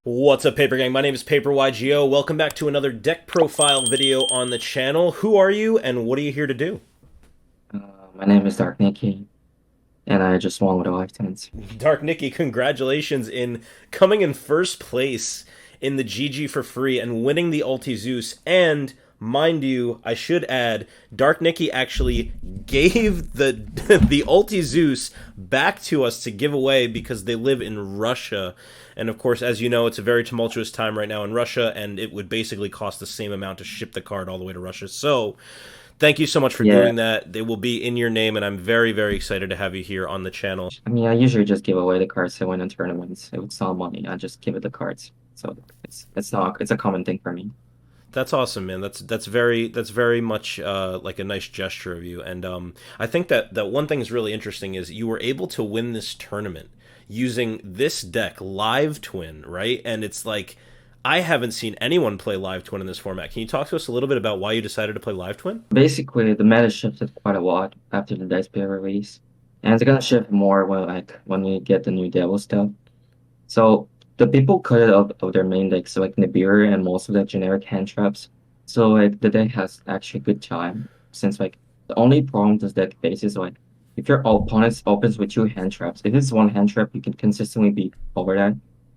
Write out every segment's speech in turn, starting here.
What's up, Paper Gang? My name is Yugioh. Welcome back to another deck profile video on the channel. Who are you, and what are you here to do? Uh, my name is DarkNikki, and I just won with a lifetimes. DarkNikki, congratulations in coming in first place in the GG for free and winning the Ulti Zeus. And mind you, I should add, DarkNikki actually gave the the Ulti Zeus back to us to give away because they live in Russia. And of course, as you know, it's a very tumultuous time right now in Russia, and it would basically cost the same amount to ship the card all the way to Russia. So, thank you so much for Yeah, doing that. They will be in your name, and I'm very, very excited to have you here on the channel. I mean, I usually just give away the cards I win in tournaments. If it's not money, I just give it the cards. So it's a common thing for me. That's awesome, man. That's very much like a nice gesture of you. And I think that one thing is really interesting is you were able to win this tournament using this deck, Live Twin, right? And it's like I haven't seen anyone play Live Twin in this format. Can you talk to us a little bit about why you decided to play Live Twin? Basically, the meta shifted quite a lot after the Dice Bear release, and it's gonna shift more when we get the new Devil stuff. So the people cut it out of their main decks, so like Nibiru and most of the generic hand traps. So like the deck has actually good time since like the only problem this deck faces like if your opponent opens with two hand traps, if it's one hand trap, you can consistently beat over that.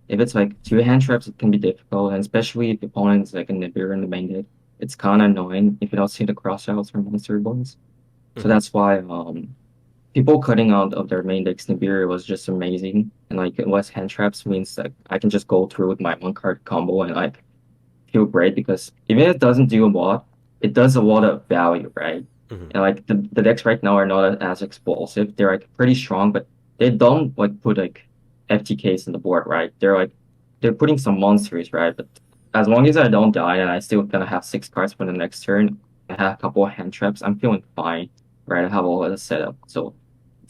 If it's like two hand traps, it can be difficult, and especially if the opponent is like a Nibiru in the main deck, it's kind of annoying if you don't see the crossouts from monster boards. So Hmm. that's why people cutting out of their main decks Nibiru was just amazing. And like less hand traps means that I can just go through with my one card combo and like feel great because even if it doesn't do a lot, it does a lot of value, right? Hmm. And like the decks right now are not as explosive. They're like pretty strong, but they don't like put like FTKs in the board, right? They're putting some monsters, right? But as long as I don't die and I still gonna have six cards for the next turn, I have a couple of hand traps, I'm feeling fine, right? I have all of the setup. So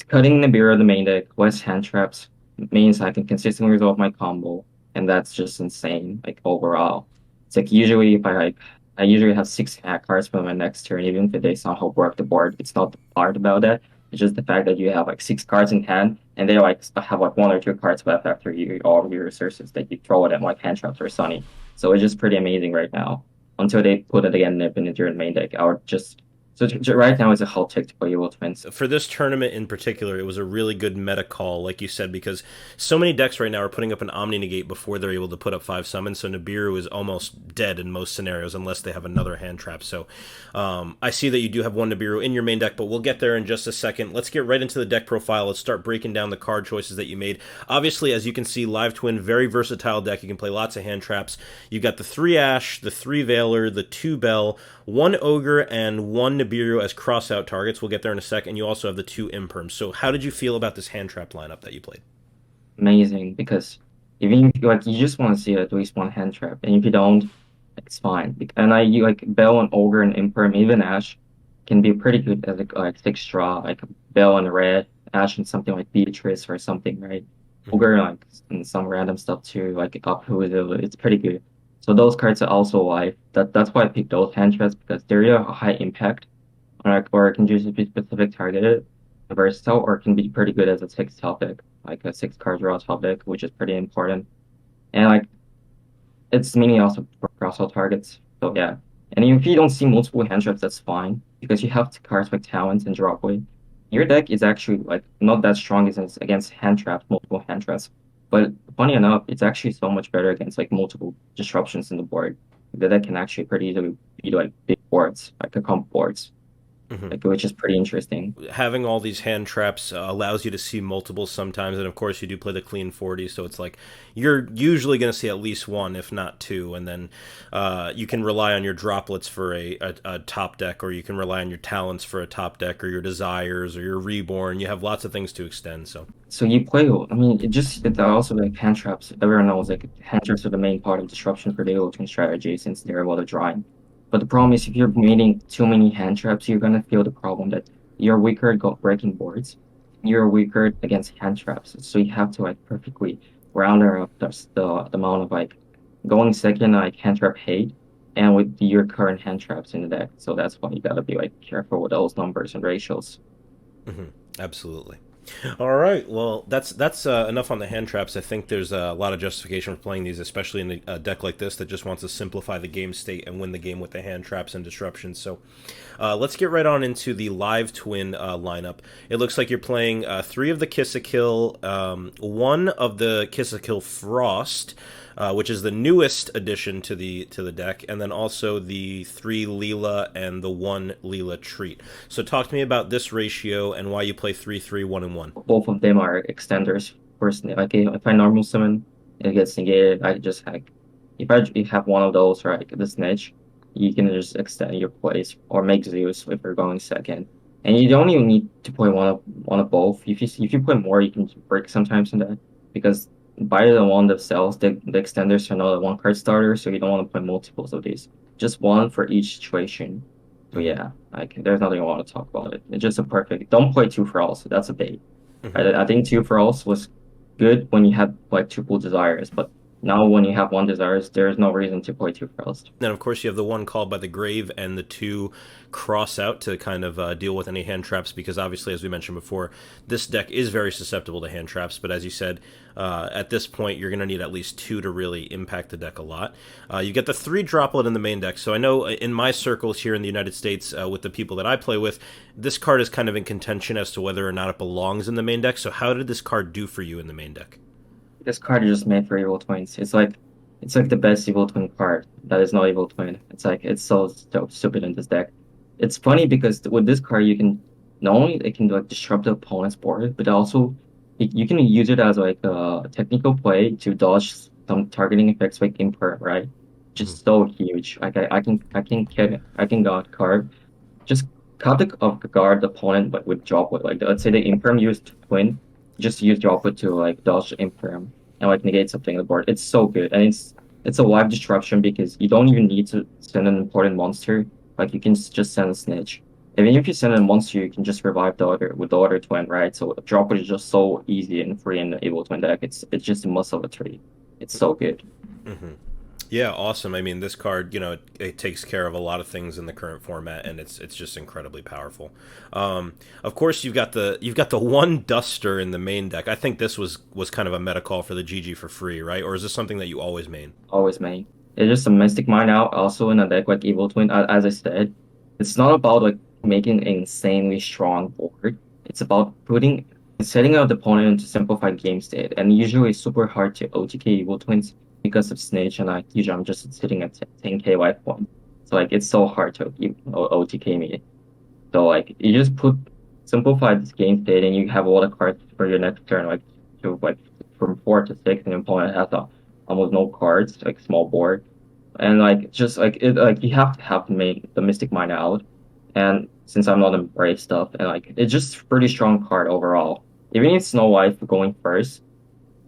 cutting Nibiru the main deck, less hand traps means I can consistently resolve my combo, and that's just insane. Like overall, it's like usually if I usually have six hack cards for my next turn, even if they somehow work the board. It's not the part about that. It's just the fact that you have like six cards in hand, and they like have like one or two cards left after you all of your resources that you throw at them like hand traps or Sunny. So it's just pretty amazing right now. Until they put it again nip into your main deck, I would just right now it's a hot tick to play Evil Twins. For this tournament in particular, it was a really good meta call, like you said, because so many decks right now are putting up an Omni Negate before they're able to put up 5 summons, so Nibiru is almost dead in most scenarios unless they have another hand trap. So I see that you do have one Nibiru in your main deck, but we'll get there in just a second. Let's get right into the deck profile. Let's start breaking down the card choices that you made. Obviously, as you can see, Live Twin, very versatile deck. You can play lots of hand traps. You got the 3 Ash, the 3 Veiler, the 2 Bell, 1 Ogre, and 1 Nibiru as cross-out targets. We'll get there in a second. You also have the 2 Imperms. So how did you feel about this hand trap lineup that you played? Amazing because even if you just want to see at least one hand trap, and if you don't, it's fine. And you like Bell and Ogre and Imperm, even Ash can be pretty good as like six draw, like Bell and red, Ash and something like Beatrice or something, right? Mm-hmm. Ogre like and some random stuff too, like up who is it, it's pretty good. So those cards are also live. That's why I picked those hand traps because they're a high impact, or it can just be specific targeted, versatile, or it can be pretty good as a six topic, like a six card draw topic, which is pretty important. And like it's meaning also for cross-out targets. So yeah. And if you don't see multiple hand traps, that's fine because you have cards like Talons and Dropway. Your deck is actually like not that strong against hand traps, multiple hand traps. But funny enough, it's actually so much better against like multiple disruptions in the board. The deck can actually pretty easily beat like big boards, like a comp boards, Mm-hmm. like which is pretty interesting. Having all these hand traps allows you to see multiples sometimes, and of course you do play the clean 40, so it's like you're usually going to see at least one, if not two, and then you can rely on your droplets for a top deck, or you can rely on your talents for a top deck, or your desires, or your reborn. You have lots of things to extend. So So you play, I mean, it also like hand traps. Everyone knows like hand traps are the main part of disruption for the ultimate strategy since they're able to drawing. But the problem is if you're meeting too many hand traps, you're gonna feel the problem that you're weaker at breaking boards. You're weaker against hand traps. So you have to like perfectly round up the amount of like going second like hand trap hate and with your current hand traps in the deck. So that's why you gotta be like careful with those numbers and ratios. mhm, absolutely. All right. Well, that's enough on the hand traps. I think there's a lot of justification for playing these, especially in a deck like this that just wants to simplify the game state and win the game with the hand traps and disruptions. So, let's get right on into the live twin lineup. It looks like you're playing three of the Kiss a Kill, one of the Kiss a Kill Frost, which is the newest addition to the deck, and then also the 3 Leela and the 1 Leela Treat. So talk to me about this ratio and why you play 3-3, 1 and 1. Both of them are extenders. Personally, like if I normal summon, it gets negated. I just like if have one of those, right, the snitch, you can just extend your plays or make Zeus if you're going second. And you don't even need to play one of both. If you play more, you can break sometimes in that because by the one that sells, the extenders are not a one card starter, so you don't want to play multiples of these. Just one for each situation. So yeah, like there's nothing I want to talk about it. It's just a perfect. Don't play two for all. So that's a bait. I think two for alls was good when you had like triple desires, but now when you have one desires, there's no reason to play two for alls. Then, of course, you have the one called by the grave and the two cross out to kind of deal with any hand traps, because obviously, as we mentioned before, this deck is very susceptible to hand traps. But as you said, at this point, you're going to need at least two to really impact the deck a lot. You get the three droplet in the main deck. So I know in my circles here in the United States, with the people that I play with, this card is kind of in contention as to whether or not it belongs in the main deck. So how did this card do for you in the main deck? This card is just made for evil twins. It's like the best evil twin card that is not evil twin. It's so stupid in this deck. It's funny because with this card you can not only it can like disrupt the opponent's board, but also you can use it as like a technical play to dodge some targeting effects like Imperm, right? Just so huge. Like I can guard card. Just cut the off guard the opponent but with droplet. Like let's say the Imperm used twin, just use droplet to like dodge Imperm and like negate something on the board. It's so good, and it's a live destruction because you don't even need to send an important monster. Like you can just send a snitch. Even if you send a monster, you can just revive the other with the other twin, right? So droplet is just so easy and free in the able twin deck. It's just a must of a tree. It's so good. Yeah, awesome. I mean, this card, it takes care of a lot of things in the current format, and it's just incredibly powerful. Of course, you've got the one Duster in the main deck. I think this was kind of a meta call for the GG4FREE, right? Or is this something that you always main? Always main. It's just a Mystic Mine out also in a deck like Evil Twin. As I said, it's not about like making an insanely strong board. It's about setting out the opponent to simplify game state. And usually it's super hard to OTK Evil Twins because of Snitch, and like usually I'm just sitting at 10k life point. So like it's so hard to OTK me. So like you just simplify this game state and you have a lot of cards for your next turn, like to like from 4 to 6, and your opponent has almost no cards, like small board. And like just like it like you have to have to make the Mystic Mine out. And since I'm not in Brave stuff, and like it's just pretty strong card overall. Even if Snow White going first,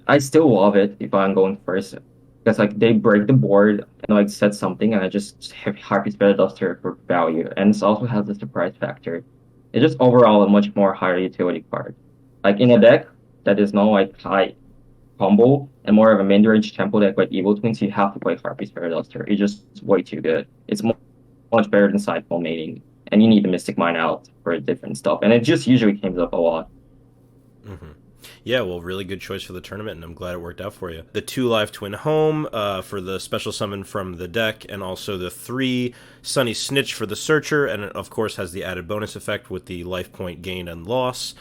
I still love it if I'm going first. Because like they break the board and like set something, and I just have Harpy Spirit Duster for value. And it also has the surprise factor. It's just overall a much more higher utility card. Like in a deck that is not like high combo and more of a mid-range tempo deck like Evil Twins, you have to play Harpy Spirit Duster. It's just way too good. It's much better than Sideful Mating. And you need the Mystic Mine out for different stuff. And it just usually comes up a lot. Yeah, well, really good choice for the tournament, and I'm glad it worked out for you. The 2 live twin home for the special summon from the deck, and also the 3 Sunny Snitch for the searcher, and it, of course, has the added bonus effect with the life point gain and loss.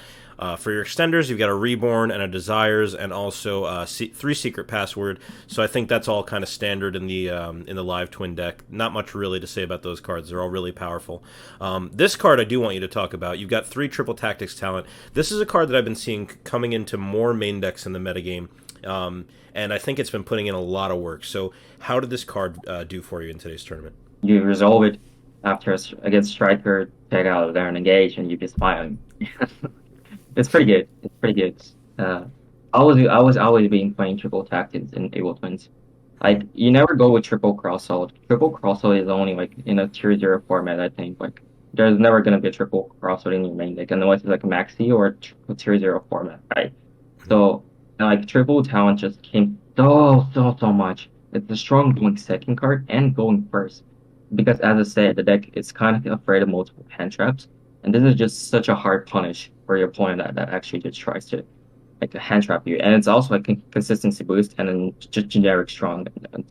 For your extenders, you've got a Reborn and a Desires, and also 3 Secret Password. So I think that's all kind of standard in the live twin deck. Not much really to say about those cards. They're all really powerful. This card I do want you to talk about. You've got 3 Triple Tactics talent. This is a card that I've been seeing coming into more main decks in the metagame, and I think it's been putting in a lot of work. So how did this card do for you in today's tournament? You resolve it after against Striker, take out of there and engage, and you just fire. It's pretty good. It's pretty good. I was always being playing triple tactics in Able Twins. Like you never go with triple crosshold. Triple crosshold is only like in a tier 0 format, I think. Like there's never gonna be a triple crosshold in your main deck unless it's like a maxi or a tier 0 format, right? So and, like triple talent just came so much. It's a strong going second card and going first. Because as I said, the deck is kind of afraid of multiple hand traps. And this is just such a hard punish for your opponent that actually just tries to like hand trap you. And it's also like a consistency boost and then just generic strong. And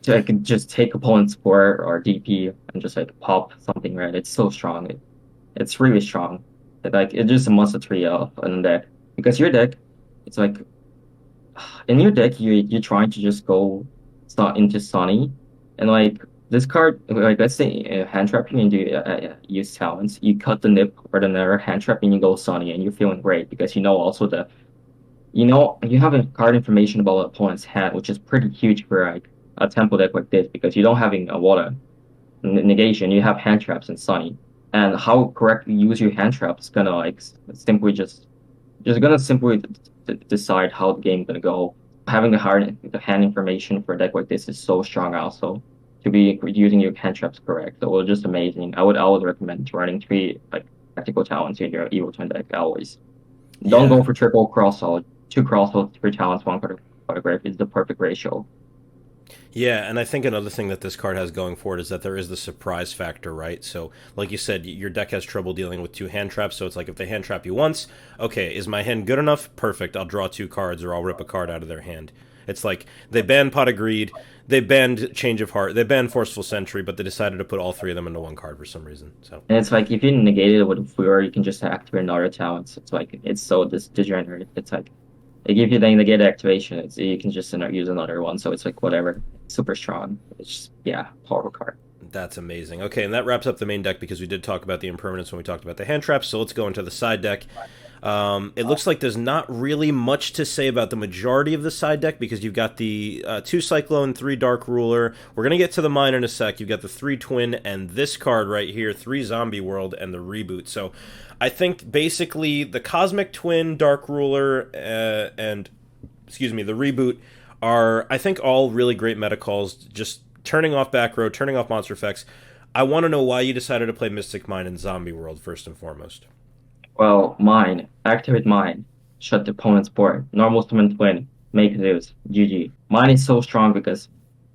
to like just take opponent's support or DP and just like pop something, right? It's so strong. It's really strong. Like it's just a must three of in deck. Because your deck, it's like in your deck you're trying to just go start into Sunny, and like this card, like let's say hand trapping and you use talents, you cut the nip or the nether hand trap and you go Sunny and you're feeling great because you know also the you have a card information about the opponent's hand, which is pretty huge for like a tempo deck like this because you don't having a water negation, you have hand traps and Sunny, and how correctly you use your hand traps is gonna like simply just gonna simply decide how the game's gonna go. Having the hand information for a deck like this is so strong also to be using your hand traps correct. So it was just amazing. I would recommend running three like tactical talents in your Evil Twin deck always. Don't Yeah. go for triple crosshold. Two crossholds, three talents, one photograph is the perfect ratio. Yeah, and I think another thing that this card has going for it is that there is the surprise factor, right? So, like you said, your deck has trouble dealing with two hand traps, so it's like if they hand trap you once, okay, is my hand good enough? Perfect, I'll draw two cards or I'll rip a card out of their hand. It's like they banned Pot of Greed, they banned Change of Heart, they banned Forceful Sentry, but they decided to put all three of them into one card for some reason. So, And it's like if you negate it with Furor, you can just activate another talent. It's like it's so degenerate. It's like they give you the negated activation. It's you can just use another one. So it's like whatever. Super strong. It's just, yeah, powerful card. that's amazing. Okay, and that wraps up the main deck because we did talk about the impermanence when we talked about the hand traps. So let's go into the side deck. It looks like there's not really much to say about the majority of the side deck because you've got the 2 Cyclone, 3 Dark Ruler. We're going to get to the mine in a sec. You've got the 3 Twin and this card right here, 3 Zombie World and the Reboot. So I think basically the Cosmic Twin, Dark Ruler, and excuse me, the Reboot are, I think, all really great meta calls. Just turning off back row, turning off monster effects. I want to know why you decided to play Mystic Mine in Zombie World first and foremost. Well, mine. Activate mine. Shut the opponent's board. Normal summon twin. Make Zeus. GG. Mine is so strong because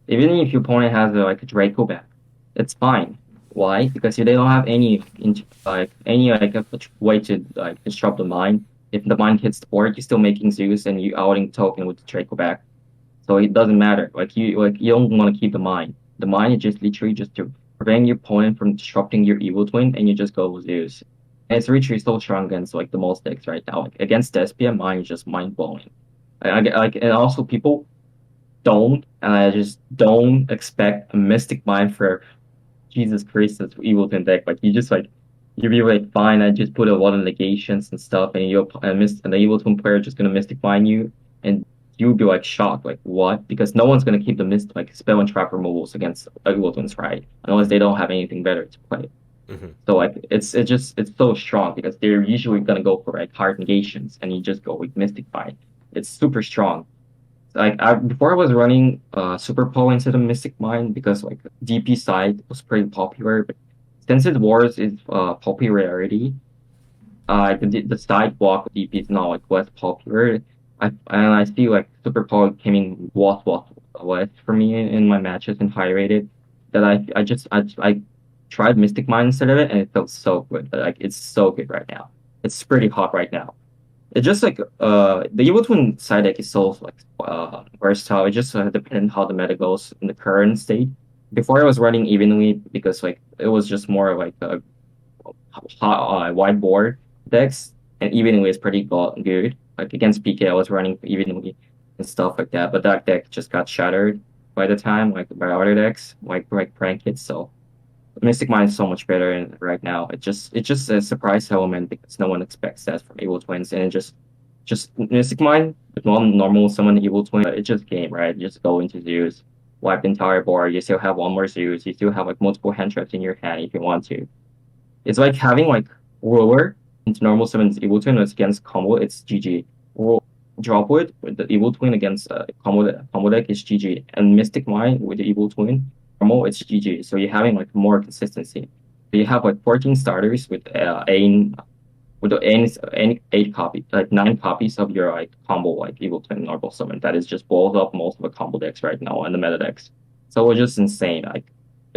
even if your opponent has like a Draco back, it's fine. Why? Because they don't have any way to like disrupt the mine. If the mine hits the board, you're still making Zeus and you outing token with the Draco back. So it doesn't matter. You don't want to keep the mine. The mine is just literally just to prevent your opponent from disrupting your evil twin, and you just go with Zeus. And it's literally so strong against like the most decks right now. Like against Despia, mine is just mind blowing. And also people don't, and I just don't expect a Mystic Mine for Jesus Christ that's evil twin deck. Like you just like you'd be like fine, I just put a lot of negations and stuff, and and the evil twin player just gonna Mystic Mine you, and you'll be like shocked, like what? Because no one's gonna keep the like spell and trap removals against evil twins, right? Unless they don't have anything better to play. Mm-hmm. So like it's so strong because they're usually gonna go for like hard negations, and you just go with Mystic Mine. It's super strong. Like before I was running Super Poe into the Mystic Mine because like DP side was pretty popular, but since it Wars is popularity, the side block DP is now like less popular. I see like Super Poe came in was less for me in my matches in high rated that I tried Mystic Mine instead of it and it felt so good. Like it's so good right now. It's pretty hot right now. It's just like the Evil Twin side deck is so like versatile. It just depends how the meta goes in the current state. Before I was running evenly because like it was just more like a wide board decks, and evenly is pretty good. Like against PK, I was running evenly and stuff like that. But that deck just got shattered by the time like by other decks like Prank Hits. So Mystic Mine is so much better right now. It's just a surprise element because no one expects that from Evil Twins, and it just Mystic Mine with one normal summon Evil Twin. It's just game, right? You just go into Zeus, wipe the entire board. You still have one more Zeus. You still have like multiple hand traps in your hand if you want to. It's like having like Ruler into normal summons Evil Twin against combo. It's GG. Or Dropwood with the Evil Twin against combo deck is GG, and Mystic Mine with the Evil Twin normal it's GG. So you're having like more consistency. So you have like 14 starters with any 8 copies, like 9 copies of your like combo like Evil Twin normal summon. That is just blows up most of the combo decks right now and the meta decks. So it's just insane. Like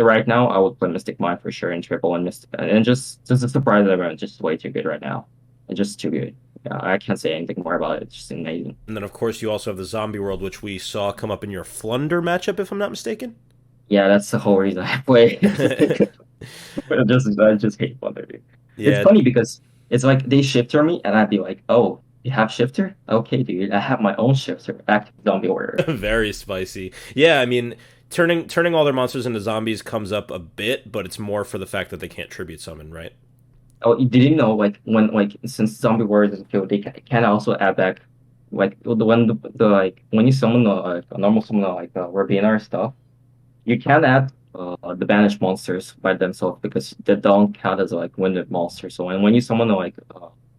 right now, I would play Mystic Mind for sure in triple and Mystic, and just a surprise everyone. Just way too good right now. It's just too good. Yeah, I can't say anything more about it. It's just amazing. And then, of course, you also have the Zombie World, which we saw come up in your Flunder matchup, if I'm not mistaken. Yeah, that's the whole reason I play. I just hate Flutter, dude. It's Yeah, funny because it's like they shifter me, and I'd be like, "Oh, you have shifter? Okay, dude, I have my own shifter. Active zombie order." very spicy. Yeah, I mean, turning all their monsters into zombies comes up a bit, but it's more for the fact that they can't tribute summon, right? Oh, did you know like when like since zombie warriors is killed, they can also add back like the like when you summon like a normal summon like Rabina or stuff, you can add the banished monsters by themselves because they don't count as like winded monsters. So when you summon like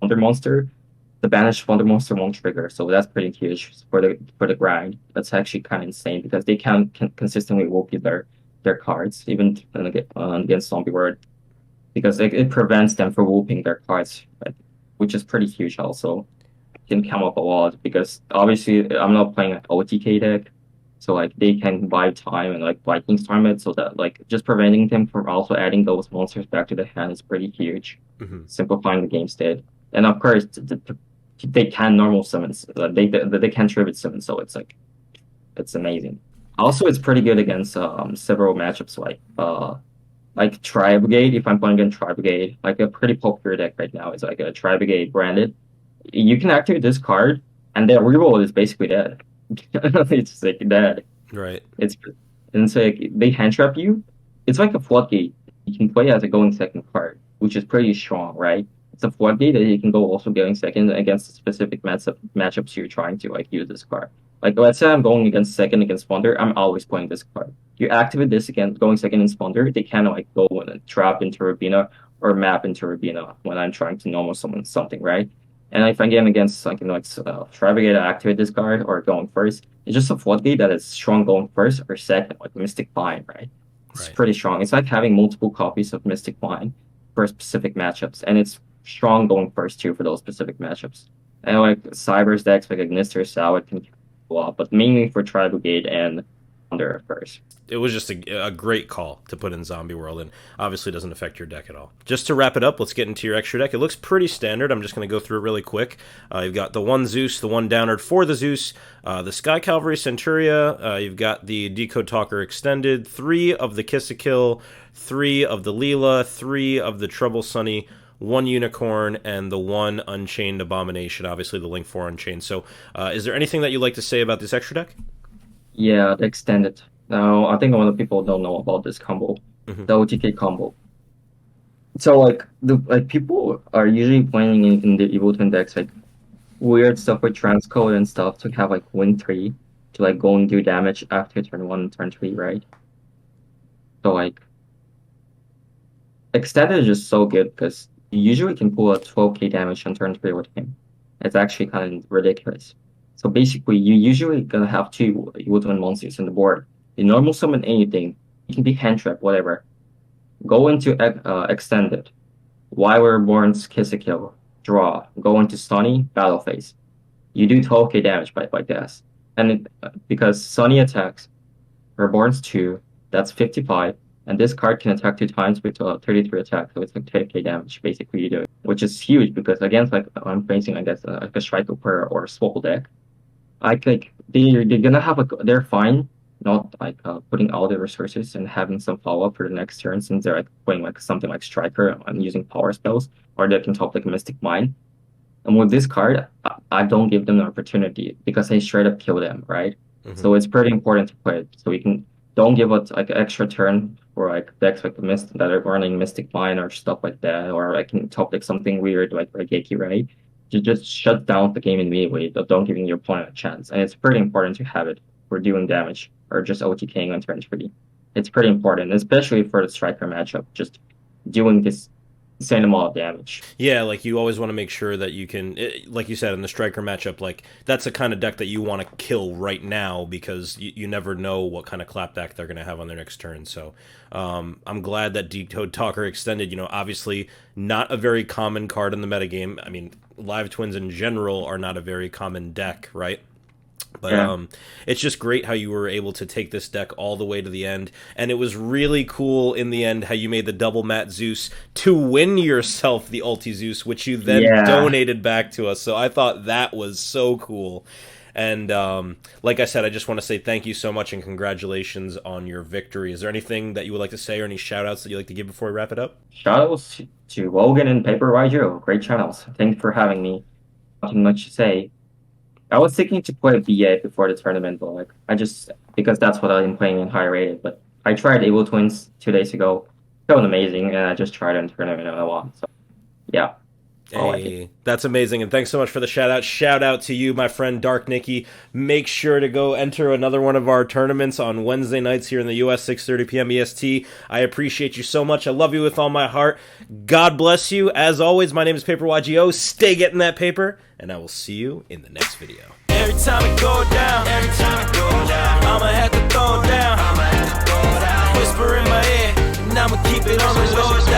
Wonder monster, the banished Wonder monster won't trigger. So that's pretty huge for the grind. That's actually kind of insane because they can consistently whoop you their cards even against zombie world because it prevents them from whooping their cards, right? Which is pretty huge also. Can come up a lot because obviously I'm not playing an OTK deck, so like they can buy time and like Vikings time it, so that like just preventing them from also adding those monsters back to the hand is pretty huge, Hmm. simplifying the game state. And of course, they can normal summons, they can tribute summon, so it's like it's amazing. Also, it's pretty good against several matchups like Tri-Brigade. If I'm playing against Tri-Brigade, like a pretty popular deck right now is like a Tri-Brigade branded. You can activate this card, and the reroll is basically dead. It's like dead. Right. It's and it's like they hand trap you. It's like a floodgate. You can play as a going second card, which is pretty strong, right? It's a floodgate that you can go also going second against the specific matchups you're trying to like use this card. Like let's say I'm going against second against Wonder, I'm always playing this card. You activate this again, going second in Spawner, they can like go and trap into Rabina or map into Rabina when I'm trying to normal summon something, right? And if I'm getting against like Trivigate to activate this card or going first, it's just a floodgate that is strong going first or second, like Mystic Vine, right? It's Right. pretty strong. It's like having multiple copies of Mystic Vine for specific matchups, and it's strong going first too for those specific matchups. And like Cyber's decks like Ignister, Salad can go up, but mainly for Tribugate and Thunder at first. It was just a great call to put in Zombie World, and obviously doesn't affect your deck at all. Just to wrap it up, let's get into your extra deck. It looks pretty standard. I'm just going to go through it really quick. You've got the one Zeus, the one Downard for the Zeus, the Sky Cavalry Centuria. You've got the Decode Talker Extended, 3 of the Kiss a Kill, 3 of the Leela, 3 of the Trouble Sunny, 1 Unicorn, and the 1 Unchained Abomination, obviously the Link 4 Unchained. So is there anything that you'd like to say about this extra deck? Yeah, the extended. Now, I think a lot of people don't know about this combo, Mm-hmm. the OTK combo. So like people are usually playing in the Evil Twin decks like weird stuff with transcode and stuff to have like win 3 to like go and do damage after turn 1 and turn 3, right? So like extended is just so good because you usually can pull a 12k damage on turn 3 with him. It's actually kind of ridiculous. So basically, you usually gonna have 2 Evil Twin monsters on the board. You normal summon anything. It can be hand trap, whatever. Go into extended. Why were Born's Kiss a Kill? Draw. Go into Sunny, battle phase. You do 12k damage by guess. And because Sunny attacks, Reborn's 2, that's 55. And this card can attack 2 times with 33 attack, so it's like 10k damage, basically you do it. Which is huge because against like I'm facing I guess like a Striker or a Swole deck. I like they're gonna have they're fine not like putting all their resources and having some follow up for the next turn since they're like playing like something like Striker and using power spells or they can top like Mystic Mine. And with this card, I don't give them the opportunity because I straight up kill them, right? Mm-hmm. So it's pretty important to play it. So you can don't give it like an extra turn for like decks like the Mist that are running Mystic Mine or stuff like that, or I can top like something weird like Regeki, right? You just shut down the game immediately, don't giving your opponent a chance. And it's pretty important to have it for doing damage or just OTKing on turn 3. It's pretty important, especially for the striker matchup, just doing this insane amount of damage. Yeah, like you always want to make sure that you can, like you said in the striker matchup, like that's the kind of deck that you want to kill right now because you never know what kind of clapback they're going to have on their next turn. So I'm glad that Decode Talker Extended, obviously not a very common card in the metagame. I mean, Live Twins in general are not a very common deck, right? But Yeah. it's just great how you were able to take this deck all the way to the end, and it was really cool in the end how you made the double Mat Zeus to win yourself the Ulti Zeus, which you then Yeah. donated back to us. So I thought that was so cool. And like I said, I just want to say thank you so much and congratulations on your victory. Is there anything that you would like to say or any shout-outs that you'd like to give before we wrap it up? Shoutouts to Logan and Paper Yugioh. Great channels. Thanks for having me. Nothing much to say. I was thinking to play B8 before the tournament, but like because that's what I'm playing in high rated. But I tried Able Twins 2 days ago. It was amazing, and I just tried it in tournament and I won. So yeah. Hey, that's amazing, and thanks so much for the shout-out. Shout out to you, my friend DarkNikki. Make sure to go enter another one of our tournaments on Wednesday nights here in the US, 6:30 p.m. EST. I appreciate you so much. I love you with all my heart. God bless you. As always, my name is Paper YGO. Stay getting that paper, and I will see you in the next video. Every time it go down, I'ma have to throw it down. Whisper in my ear, and I'ma keep it on the low.